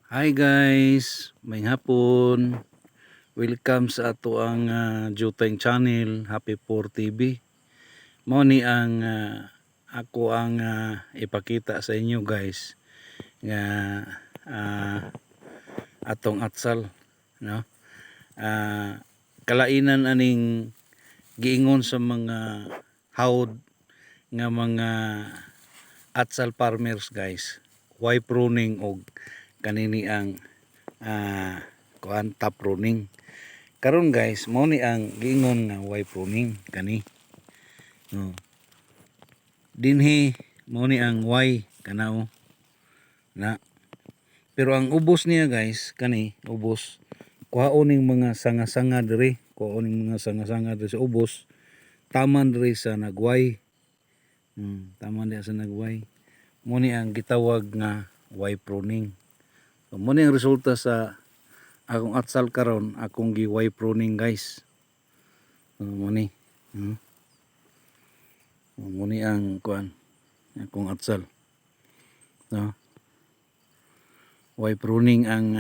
Hi guys, may hapon. Welcome sa ato ang Juteng channel, Happy 4 TV. Mao ni ang ako ang ipakita sa inyo guys nga atong atsal, no? Kalainan aning giingon sa mga hawd nga mga atsal farmers guys. Why pruning og kanini ang kuan top pruning. Karon guys, mo ni ang giingon nga why pruning kani. No. Dinhi mo ni ang why kanaw na. Pero ang ubos niya guys, kani ubos. Kuhaon ning mga sanga-sanga diri, kuhaon ning mga sanga-sanga diri sa ubos. Taman diri sa nagway. Taman diha sa nagway. Mo ni ang gitawag nga why pruning. So, mo ni ang resulta sa akong atsal karon, akong gi-why pruning guys. Mo ni. Mo ni ang kuan, akong atsal. No. Why pruning ang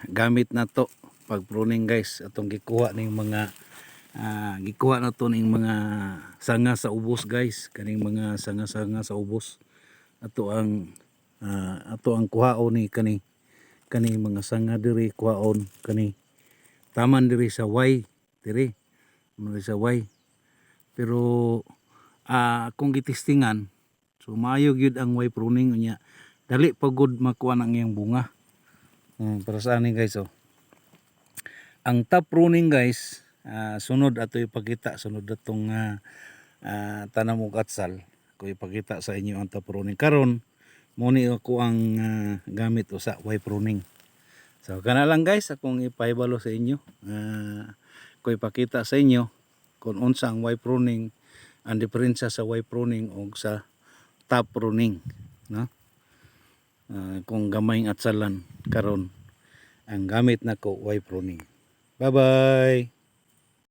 gamit nato pag pruning guys. Atong gikuha ning mga gikuha nato ning mga sanga sa ubos guys. Kaning mga sanga-sanga sa ubos. Ato ang kuhaon ni kani mga sanga diri kuhaon kani taman diri sa way diri sa way. Pero akong gitistingan, so maayo gyud ang way pruning unya dali pagod makuha ang iyang bunga. Para sa ani guys ang top pruning guys, sunod ato ipakita, sunod atong tanam og atsal ko ipakita sa inyo ang top pruning karon. Mo ni ako ang gamit usa why pruning. So kana lang guys akong ipahibalo sa inyo. Ko ipakita sa inyo kung unsa ang why pruning, ang diferensya sa why pruning ug sa top pruning, no? Kung gamayng atsalan karon ang gamit nako why pruning. Bye bye.